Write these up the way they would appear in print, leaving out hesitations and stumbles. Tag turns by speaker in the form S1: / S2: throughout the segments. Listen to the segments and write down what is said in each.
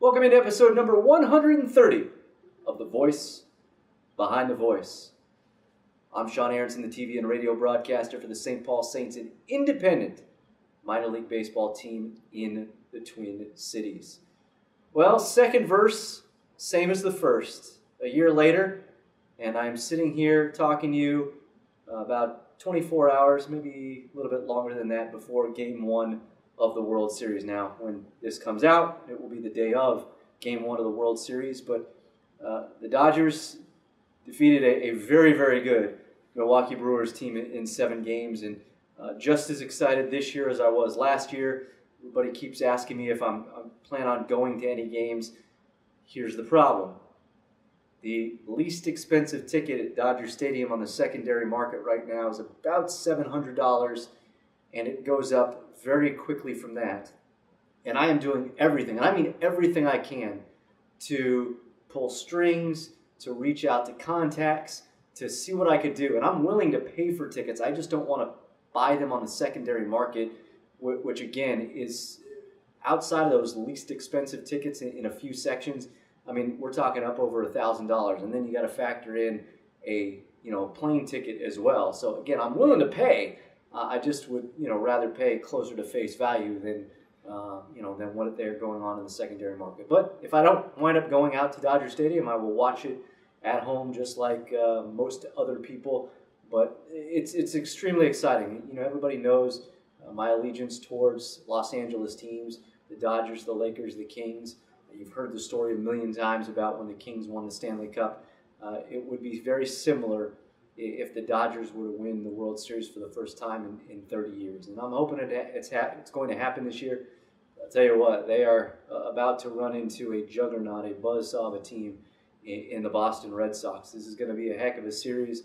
S1: Welcome into episode number 130 of The Voice Behind the Voice. I'm Sean Aronson, the TV and radio broadcaster for the St. Paul Saints, an independent minor league baseball team in the Twin Cities. Well, second verse, same as the first. A year later, and I'm sitting here talking to you about 24 hours, maybe a little bit longer than that, before Game 1 of the World Series. Now, when this comes out, it will be the day of Game 1 of the World Series, but the Dodgers defeated a very, very good Milwaukee Brewers team in 7 games, and just as excited this year as I was last year. Everybody keeps asking me if I'm planning on going to any games. Here's the problem. The least expensive ticket at Dodger Stadium on the secondary market right now is about $700, and it goes up very quickly from that. And I am doing everything, and I mean everything I can, to pull strings, to reach out to contacts, to see what I could do. And I'm willing to pay for tickets. I just don't want to buy them on the secondary market, which again is outside of those least expensive tickets in a few sections. I mean, we're talking up over $1,000, and then you got to factor in a plane ticket as well. So again, I'm willing to pay. I just would rather pay closer to face value than what they're going on in the secondary market. But if I don't wind up going out to Dodger Stadium, I will watch it at home just like most other people. But it's extremely exciting. Everybody knows my allegiance towards Los Angeles teams, the Dodgers, the Lakers, the Kings. You've heard the story a million times about when the Kings won the Stanley Cup. It would be very similar if the Dodgers were to win the World Series for the first time in 30 years. And I'm hoping it's going to happen this year. I'll tell you what, they are about to run into a juggernaut, a buzzsaw of a team in the Boston Red Sox. This is going to be a heck of a series.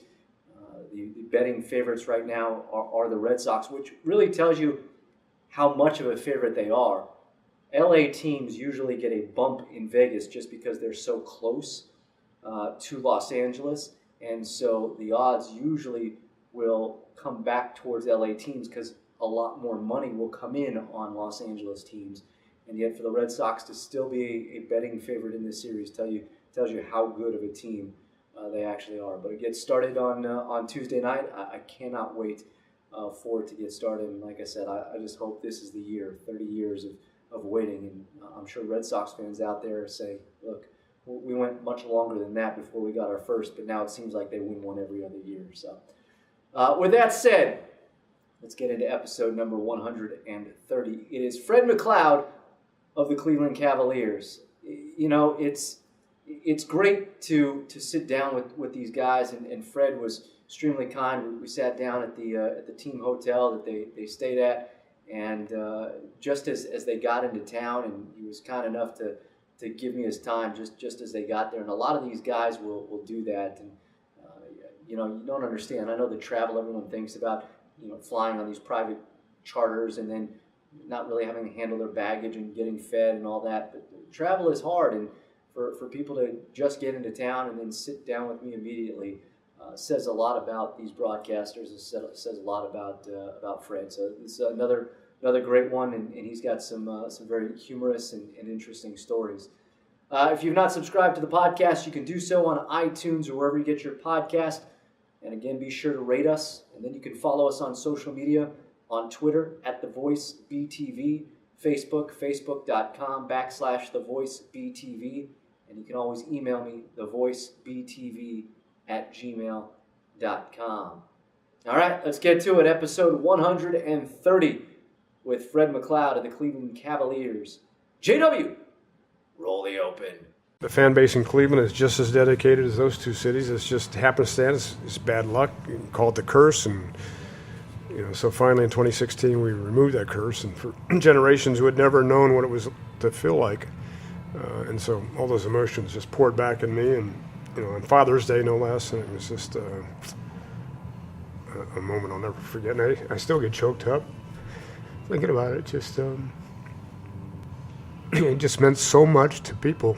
S1: The betting favorites right now are the Red Sox, which really tells you how much of a favorite they are. LA teams usually get a bump in Vegas just because they're so close to Los Angeles. And so the odds usually will come back towards LA teams because a lot more money will come in on Los Angeles teams. And yet for the Red Sox to still be a betting favorite in this series tells you how good of a team they actually are. But it gets started on Tuesday night. I cannot wait for it to get started. And like I said, I just hope this is the year, 30 years of waiting. And I'm sure Red Sox fans out there say, look, we went much longer than that before we got our first, but now it seems like they win one every other year. So with that said, let's get into episode number 130. It is Fred McLeod of the Cleveland Cavaliers. It's great to sit down with these guys, and Fred was extremely kind. We sat down at the team hotel that they stayed at, and just as they got into town, and he was kind enough to give me his time just as they got there. And a lot of these guys will do that. And, you don't understand. I know the travel everyone thinks about, flying on these private charters and then not really having to handle their baggage and getting fed and all that. But travel is hard. And for people to just get into town and then sit down with me immediately says a lot about these broadcasters. It says a lot about Fred. So it's another great one, and he's got some very humorous and interesting stories. If you've not subscribed to the podcast, you can do so on iTunes or wherever you get your podcast. And again, be sure to rate us. And then you can follow us on social media, on Twitter at TheVoiceBTV, Facebook, facebook.com/TheVoiceBTV. And you can always email me, thevoicebtv@gmail.com. All right, let's get to it. Episode 130. With Fred McLeod of the Cleveland Cavaliers. JW, roll the open.
S2: The fan base in Cleveland is just as dedicated as those two cities. It's just happenstance. It's bad luck. You can call it the curse. And, so finally in 2016 we removed that curse. And for generations who had never known what it was to feel like. And so all those emotions just poured back in me. And, on Father's Day, no less. And it was just a moment I'll never forget. And I still get choked up thinking about it. It just meant so much to people.